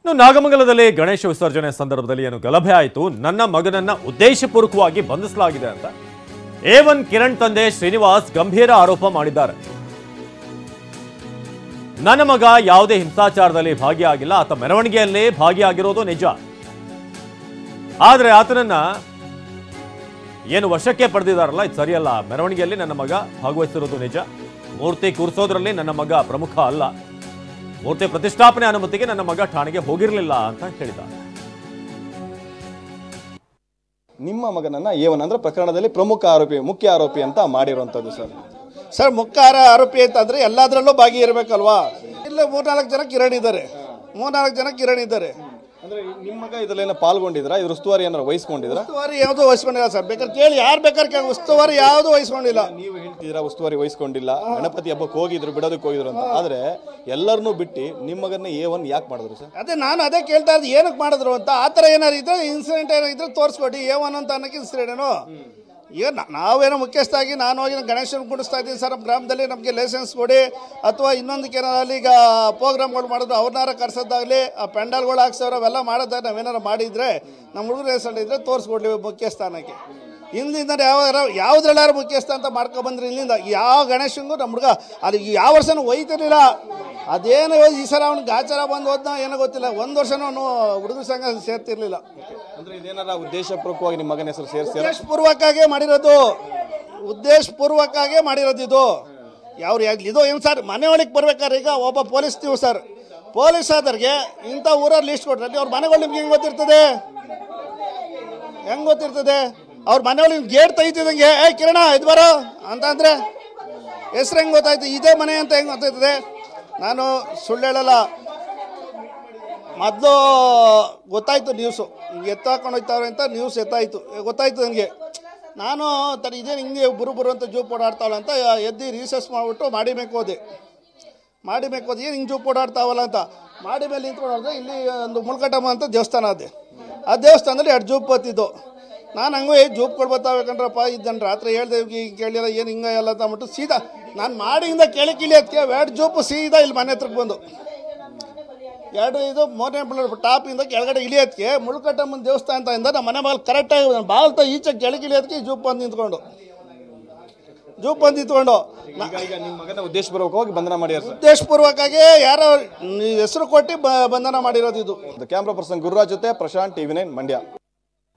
ನಾಗಮಂಗಲದಲ್ಲಿ ಗಣೇಶ ವಿಸರ್ಜನೆ ಸಂದರ್ಭದಲ್ಲಿ ಏನು ಗಲಭೆ ಆಯಿತು, ನನ್ನ ಮಗನನ್ನ ಉದ್ದೇಶಪೂರ್ವಕವಾಗಿ ಬಂಧಿಸಲಾಗಿದೆ ಅಂತ A1 ಕಿರಣ್ ತಂದೆ ಶ್ರೀನಿವಾಸ್ ಗಂಭೀರ ಆರೋಪ ಮಾಡಿದ್ದಾರೆ. ನನ್ನ ಮಗ ಯಾವುದೇ ಹಿಂಸಾಚಾರದಲ್ಲಿ ಭಾಗಿಯಾಗಿಲ್ಲ, ಆತ ಮೆರವಣಿಗೆಯಲ್ಲೇ ಭಾಗಿಯಾಗಿರೋದು ನಿಜ. ಆದರೆ ಆತನನ್ನ ಏನು ವಶಕ್ಕೆ ಪಡೆದಿದ್ದಾರಲ್ಲ, ಇದು ಸರಿಯಲ್ಲ. ಮೆರವಣಿಗೆಯಲ್ಲಿ ನನ್ನ ಮಗ ಭಾಗವಹಿಸಿರೋದು ನಿಜ. ಮೂರ್ತಿ ಕೂರಿಸೋದ್ರಲ್ಲಿ ನನ್ನ ಮಗ ಪ್ರಮುಖ ಅಲ್ಲ. ಮೂರ್ತಿ ಪ್ರತಿಷ್ಠಾಪನೆ ಅನುಮತಿಗೆ ನನ್ನ ಮಗ ಠಾಣೆಗೆ ಹೋಗಿರಲಿಲ್ಲ ಅಂತ ಹೇಳಿದ್ದಾರೆ. ನಿಮ್ಮ ಮಗನನ್ನ A1 ಅಂದ್ರೆ ಪ್ರಕರಣದಲ್ಲಿ ಪ್ರಮುಖ ಆರೋಪಿ, ಮುಖ್ಯ ಆರೋಪಿ ಅಂತ ಮಾಡಿರುವಂತದ್ದು ಸರ್ ಮುಖ್ಯ ಆರೋಪಿ ಅಂತಂದ್ರೆ ಎಲ್ಲದರಲ್ಲೂ ಭಾಗಿ ಇರಬೇಕಲ್ವಾ? ಇಲ್ಲ 3-4 ಜನ ಕಿರಣ್ ಇದ್ದಾರೆ. ಅಂದ್ರೆ ನಿಮ್ಮ ಮಗ ಇದರಲ್ಲೇನೋ ಪಾಲ್ಗೊಂಡಿದ್ರ, ಇದ್ರ ಉಸ್ತುವಾರಿ ಏನಾರ ವಹಿಸ್ಕೊಂಡಿದ್ರ? ಉಸ್ತುವಾರಿ ಯಾವುದು ವಹಿಸ್ಕೊಂಡಿಲ್ಲ ಸರ್. ಬೇಕಾದ್ರೆ ಕೇಳಿ, ಯಾರು ಬೇಕಾದ್ರೆ ಉಸ್ತುವಾರಿ ಯಾವುದು ವಹಿಸ್ಕೊಂಡಿಲ್ಲ. ನೀವು ಹೇಳ್ತಿದ್ದೀರಾ ಉಸ್ತುವಾರಿ ವಹಿಸ್ಕೊಂಡಿಲ್ಲ, ಗಣಪತಿ ಹಬ್ಬಕ್ಕೆ ಹೋಗಿದ್ರು, ಬಿಡೋದಕ್ಕೆ ಹೋಗಿದ್ರು ಅಂತ. ಆದ್ರೆ ಎಲ್ಲರನ್ನೂ ಬಿಟ್ಟು ನಿಮ್ಮ ಮಗನ್ನ A1 ಯಾಕೆ ಮಾಡಿದ್ರು ಸರ್? ಅದೇ ಕೇಳ್ತಾ ಇದ್ದು, ಏನಕ್ಕೆ ಮಾಡಿದ್ರು ಅಂತ. ಆ ಥರ ಏನಾರು ಇದ್ರೆ, ಇನ್ಸಿಡೆಂಟ್ ಏನಾಗಿದ್ರೆ ತೋರಿಸ್ಕೊಡಿ. A1 ಅಂತ ಅನ್ನೋಕ್ಕೆ ಇನ್ಸಿಡೆಂಟ್ ಏನು? ಈಗ ನಾವೇನೋ ಮುಖ್ಯಸ್ಥಾಗಿ ನಾನು ಹೋಗಿ ಗಣೇಶನ ಕುಡಿಸ್ತಾ ಇದ್ದೀನಿ ಸರ್ ನಮ್ಮ ಗ್ರಾಮದಲ್ಲಿ, ನಮಗೆ ಲೈಸೆನ್ಸ್ ಕೊಡಿ, ಅಥವಾ ಇನ್ನೊಂದಕ್ಕೆ ಏನಾರಲ್ಲಿ ಈಗ ಪ್ರೋಗ್ರಾಮ್ಗಳು ಮಾಡಿದ್ರು ಅವ್ರನ್ನಾರ ಕರ್ಸೋದಾಗಲಿ, ಆ ಪೆಂಡಲ್ಗಳು ಹಾಕ್ಸೋರು ಅವೆಲ್ಲ ಮಾಡೋದಾಗ ನಾವೇನಾರು ಮಾಡಿದರೆ, ನಮ್ಮ ಹುಡುಗರು ಹೆಸರಿದ್ರೆ ತೋರಿಸ್ಕೊಡ್ಲಿ ಮುಖ್ಯಸ್ಥಾನಕ್ಕೆ. ಇಲ್ಲಿಂದ ಯಾವುದ್ರೆಲ್ಲಾರು ಮುಖ್ಯಸ್ಥ ಅಂತ ಮಾಡ್ಕೊಬಂದ್ರಿ. ಇಲ್ಲಿಂದ ಯಾವ ಗಣೇಶಂಗೂ ನಮ್ಮ ಹುಡುಗ ಅಲ್ಲಿ ಯಾವ ವರ್ಷನೂ ಒಯ್ತಿರ್ಲಿಲ್ಲ. ಅದೇನು ಈ ಸಲ ಅವ್ನಿಗೆ ಗಾಚಾರ ಬಂದು ಹೋದ್ನ ಏನೋ ಗೊತ್ತಿಲ್ಲ, 1 ವರ್ಷನೂ ಅವನು ಹುಡುಗರ ಸಂಘ ಸೇರ್ತಿರ್ಲಿಲ್ಲ. ಅಂದ್ರೆ ಇದೇನಾರ ಉದ್ದೇಶಪೂರ್ವಕವಾಗಿ ನಿಮ್ಮ ಮಗನ ಹೆಸರು ಸೇರಿಸಿ ಉದ್ದೇಶಪೂರ್ವಕವಾಗೇ ಮಾಡಿರೋದು ಇದು. ಇದು ಏನು ಸರ್, ಮನೆ ಒಳಗೆ ಬರ್ಬೇಕಾದ್ರೆ ಈಗ ಒಬ್ಬ ಪೊಲೀಸ್ ನೀವು ಸರ್, ಪೊಲೀಸ್ ಆದವ್ರಿಗೆ ಇಂಥ ಊರಲ್ಲಿ ಲಿಸ್ಟ್ ಕೊಟ್ರೆ ಅವ್ರ ಮನೆಗಳು ನಿಮ್ಗೆ ಹೆಂಗೆ ಗೊತ್ತಿರ್ತದೆ? ಅವ್ರ ಮನೆಯೊಳಗೆ ಗೇಟ್ ತೆಗಿತಿದಂಗೆ ಕಿರಣ ಇದು ಬರೋ ಅಂತ ಅಂದರೆ ಹೆಸ್ರು ಹೆಂಗೆ ಗೊತ್ತಾಯ್ತು? ಇದೇ ಮನೆ ಅಂತ ಹೆಂಗೆ ಗೊತ್ತಾಯ್ತದೆ? ನಾನು ಸುಳ್ಳು ಹೇಳಲ್ಲ, ಮೊದಲು ಗೊತ್ತಾಯ್ತು ನ್ಯೂಸು, ಹಿಂಗೆ ಎತ್ತಾಕೊಂಡು ಹೋಗ್ತಾವ್ರೆ ಅಂತ ನ್ಯೂಸ್ ಗೊತ್ತಾಯ್ತು ನನಗೆ. ನಾನು ಇದೇನು ಹಿಂಗೆ ಬುರು ಅಂತ ಜೂಪ್ ಓಡಾಡ್ತಾವಲ್ಲ ಅಂತ ಎದ್ದು ರೀಸರ್ಚ್ ಮಾಡಿಬಿಟ್ಟು ಮಾಡಿಬೇಕು ಹೋದೆ. ಏನು ಹಿಂಗೆ ಜೂಪ್ ಓಡಾಡ್ತಾವಲ್ಲ ಅಂತ ಮಾಡಿ ಮೇಲೆ ನಿಂತ್ಕೊಂಡು ಹೋದ್ರೆ ಇಲ್ಲಿ ಒಂದು ಮುಳ್ಕಟಮ್ಮ ಅಂತ ದೇವಸ್ಥಾನ ಅದೇ. ಆ ದೇವಸ್ಥಾನದಲ್ಲಿ 2 ಜೂಪ್ ಬತ್ತಿದ್ದು. ನಾನು ಹಂಗೂ ಜೂಪ್ ಕೊಡ್ಬತ್ತಾವೆ ಕಣ್ರಪ್ಪ. ಇದನ್ನು ರಾತ್ರಿ ಹೇಳ್ದೆ, ಕೇಳಿಲ್ಲ ಏನು ಹಿಂಗೆ ಎಲ್ಲ ಅಂದ್ಬಿಟ್ಟು ಸೀದಾ ನಾನು ಮಾಡಿಂದ ಕೆಳಕಿಳಿಯೋದಕ್ಕೆ 2 ಜೂಪು ಸೀದಾ ಇಲ್ಲಿ ಮನೆ ಹತ್ರಕ್ಕೆ ಬಂದು 2 ಇದು 3ನೇ ಫ್ಲೋರ್ ಟಾಪಿಂದ ಕೆಳಗಡೆ ಇಳಿಯೋದಕ್ಕೆ ಮುಳ್ಕಟ್ಟಮ್ಮನ ದೇವಸ್ಥಾನ ಇಂದ ನಮ್ಮ ಮನೆ ಬಾಗಿಲು ಕರೆಕ್ಟಾಗಿ ಬಾಲ್ತ ಈಚೆ ಕೆಳಗಿಳಿಯೋದಕ್ಕೆ ಜೂಪ್ ಬಂದು ನಿಂತ್ಕೊಂಡು ಈಗ ನಿಮ್ಮ ಮಗನ ಉದ್ದೇಶಪೂರ್ವಕವಾಗಿ ಬಂಧನ ಮಾಡಿದ್ದಾರೆ. ಉದ್ದೇಶಪೂರ್ವಕವಾಗಿ ಯಾರೋ ಹೆಸರು ಕೊಟ್ಟು ಬಂಧನ ಮಾಡಿರೋದು ಇದು. ಕ್ಯಾಮ್ರಾ ಪರ್ಸನ್ ಗುರುರಾಜ್ ಜೊತೆ ಪ್ರಶಾಂತ್, TV9 ಮಂಡ್ಯ.